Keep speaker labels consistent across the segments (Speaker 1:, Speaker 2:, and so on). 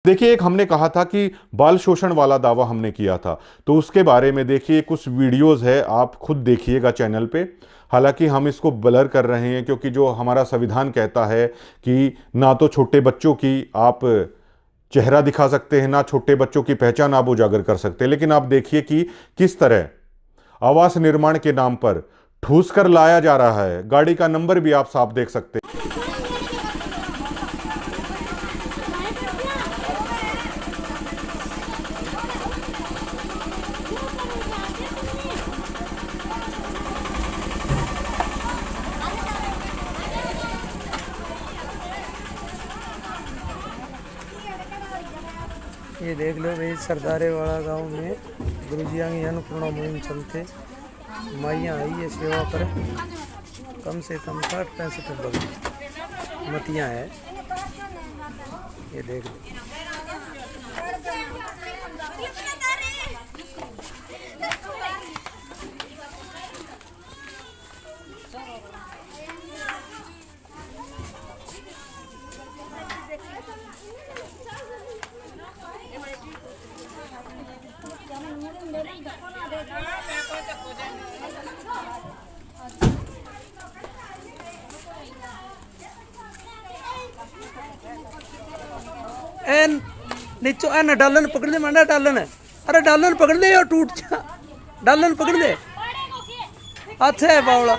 Speaker 1: देखिए, एक हमने कहा था कि बाल शोषण वाला दावा हमने किया था, तो उसके बारे में देखिए कुछ वीडियोस है, आप खुद देखिएगा चैनल पे। हालांकि हम इसको ब्लर कर रहे हैं क्योंकि जो हमारा संविधान कहता है कि ना तो छोटे बच्चों की आप चेहरा दिखा सकते हैं, ना छोटे बच्चों की पहचान आप उजागर कर सकते हैं। लेकिन आप देखिए कि किस तरह आवास निर्माण के नाम पर ठूस कर लाया जा रहा है। गाड़ी का नंबर भी आप साफ देख सकते हैं।
Speaker 2: ये देख लो भाई, सरदारे वाला गांव में गुरुजिया की अन्नपूर्णा मुहिम चलते माइयाँ आई है सेवा पर। कम से कम 60-65 मतियाँ है। ये देख लो। एन नीचो एन डालन पकड़ ले, मंडा डालन है। अरे डालन पकड़ ले और टूट जा। डालन पकड़ ले। अच्छा है बावला।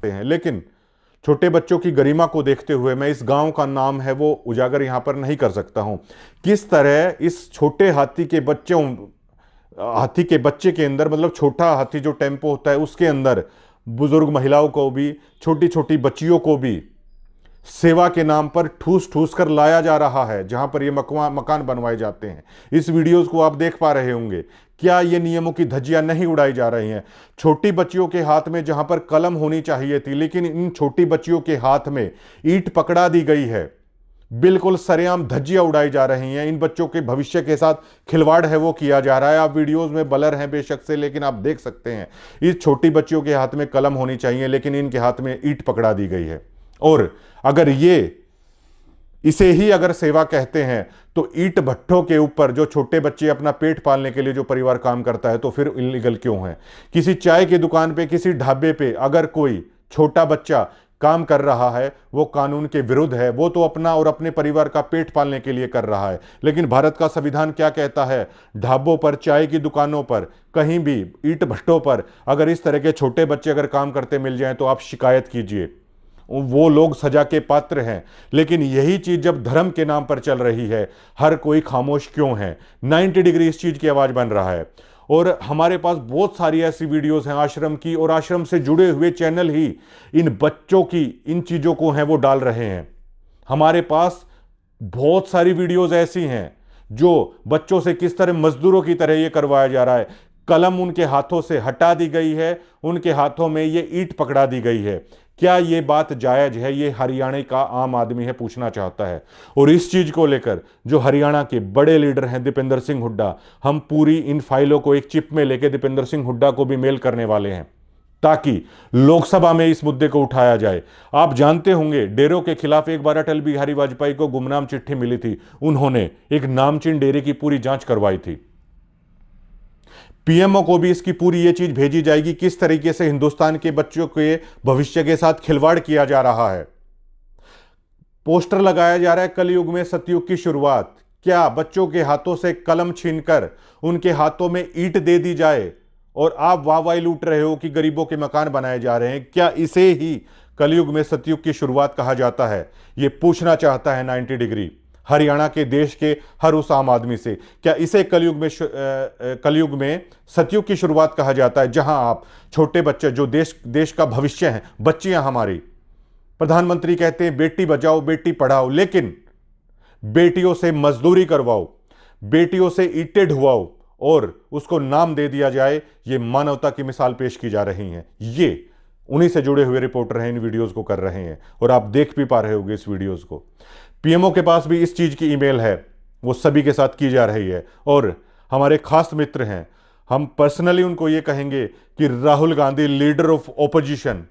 Speaker 1: हैं, लेकिन छोटे बच्चों की गरिमा को देखते हुए मैं इस गांव का नाम है वो उजागर यहां पर नहीं कर सकता हूं। किस तरह इस छोटे हाथी के बच्चे के अंदर, मतलब छोटा हाथी जो टेम्पो होता है उसके अंदर बुजुर्ग महिलाओं को भी, छोटी छोटी बच्चियों को भी सेवा के नाम पर ठूस ठूस कर लाया जा रहा है, जहां पर ये मकान बनवाए जाते हैं। इस वीडियोस को आप देख पा रहे होंगे। क्या ये नियमों की धज्जियां नहीं उड़ाई जा रही हैं? छोटी बच्चियों के हाथ में जहां पर कलम होनी चाहिए थी, लेकिन इन छोटी बच्चियों के हाथ में ईंट पकड़ा दी गई है। बिल्कुल सरेआम धज्जियां उड़ाई जा रही हैं। इन बच्चों के भविष्य के साथ खिलवाड़ है वो किया जा रहा है। आप वीडियोस में ब्लर हैं बेशक से, लेकिन आप देख सकते हैं इस छोटी बच्चियों के हाथ में कलम होनी चाहिए, लेकिन इनके हाथ में ईंट पकड़ा दी गई है। और अगर इसे ही अगर सेवा कहते हैं, तो ईंट भट्ठों के ऊपर जो छोटे बच्चे अपना पेट पालने के लिए जो परिवार काम करता है, तो फिर इलीगल क्यों है? किसी चाय की दुकान पे, किसी ढाबे पे अगर कोई छोटा बच्चा काम कर रहा है, वो कानून के विरुद्ध है। वो तो अपना और अपने परिवार का पेट पालने के लिए कर रहा है। लेकिन भारत का संविधान क्या कहता है? ढाबों पर, चाय की दुकानों पर, कहीं भी ईंट भट्ठों पर अगर इस तरह के छोटे बच्चे अगर काम करते मिल जाएं, तो आप शिकायत कीजिए, वो लोग सजा के पात्र हैं। लेकिन यही चीज जब धर्म के नाम पर चल रही है, हर कोई खामोश क्यों है? 90 डिग्री इस चीज की आवाज बन रहा है। और हमारे पास बहुत सारी ऐसी वीडियोस हैं आश्रम की, और आश्रम से जुड़े हुए चैनल ही इन बच्चों की इन चीजों को हैं वो डाल रहे हैं। हमारे पास बहुत सारी वीडियोस ऐसी हैं जो बच्चों से किस तरह मजदूरों की तरह ये करवाया जा रहा है। कलम उनके हाथों से हटा दी गई है, उनके हाथों में ये ईंट पकड़ा दी गई है। क्या ये बात जायज है? ये हरियाणा का आम आदमी है पूछना चाहता है। और इस चीज को लेकर जो हरियाणा के बड़े लीडर हैं दीपेंद्र सिंह हुड्डा, हम पूरी इन फाइलों को एक चिप में लेकर दीपेंद्र सिंह हुड्डा को भी मेल करने वाले हैं, ताकि लोकसभा में इस मुद्दे को उठाया जाए। आप जानते होंगे, डेरों के खिलाफ एक बार अटल बिहारी वाजपेयी को गुमनाम चिट्ठी मिली थी। उन्होंने एक नामचीन डेरे की पूरी जांच करवाई थी। पीएमओ को भी इसकी पूरी ये चीज भेजी जाएगी, किस तरीके से हिंदुस्तान के बच्चों के भविष्य के साथ खिलवाड़ किया जा रहा है। पोस्टर लगाया जा रहा है, कलयुग में सतयुग की शुरुआत। क्या बच्चों के हाथों से कलम छीनकर उनके हाथों में ईंट दे दी जाए और आप वाहवाही लूट रहे हो कि गरीबों के मकान बनाए जा रहे हैं? क्या इसे ही कलयुग में सतयुग की शुरुआत कहा जाता है? यह पूछना चाहता है 90 डिग्री हरियाणा के देश के हर उस आम आदमी से। क्या इसे कलयुग में सतयुग की शुरुआत कहा जाता है, जहां आप छोटे बच्चे जो देश का भविष्य हैं, बच्चियां हमारी, प्रधानमंत्री कहते हैं बेटी बचाओ बेटी पढ़ाओ, लेकिन बेटियों से मजदूरी करवाओ, बेटियों से ईंटें ढुवाओ और उसको नाम दे दिया जाए, ये मानवता की मिसाल पेश की जा रही है। ये उन्हीं से जुड़े हुए रिपोर्टर हैं, इन वीडियोस को कर रहे हैं और आप देख भी पा रहे होंगे इस वीडियोस को। पीएमओ के पास भी इस चीज की ईमेल है, वो सभी के साथ की जा रही है। और हमारे खास मित्र हैं, हम पर्सनली उनको ये कहेंगे कि Rahul Gandhi leader of opposition,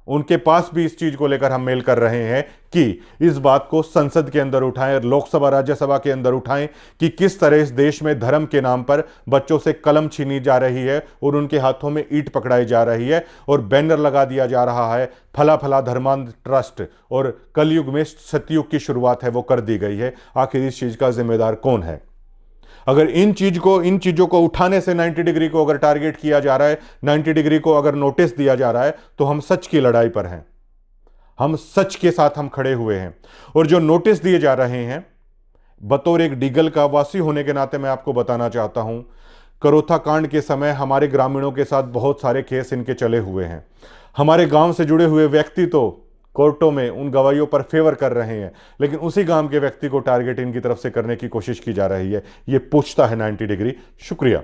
Speaker 1: उनके पास भी इस चीज को लेकर हम मेल कर रहे हैं कि इस बात को संसद के अंदर उठाएं, लोकसभा राज्यसभा के अंदर उठाएं कि किस तरह इस देश में धर्म के नाम पर बच्चों से कलम छीनी जा रही है और उनके हाथों में ईंट पकड़ाई जा रही है और बैनर लगा दिया जा रहा है, फला फला धर्मांध ट्रस्ट, और कलयुग में सतयुग की शुरुआत है वो कर दी गई है। आखिर इस चीज का जिम्मेदार कौन है? अगर इन चीजों को उठाने से 90 डिग्री को अगर टारगेट किया जा रहा है, 90 डिग्री को अगर नोटिस दिया जा रहा है, तो हम सच की लड़ाई पर हैं, हम सच के साथ हम खड़े हुए हैं। और जो नोटिस दिए जा रहे हैं, बतौर एक डीगल का वासी होने के नाते मैं आपको बताना चाहता हूं, करोथा कांड के समय हमारे ग्रामीणों के साथ बहुत सारे केस इनके चले हुए हैं। हमारे गांव से जुड़े हुए व्यक्ति तो कोर्टों में उन गवाहियों पर फेवर कर रहे हैं, लेकिन उसी गांव के व्यक्ति को टारगेट इनकी तरफ से करने की कोशिश की जा रही है। यह पूछता है 90 डिग्री। शुक्रिया।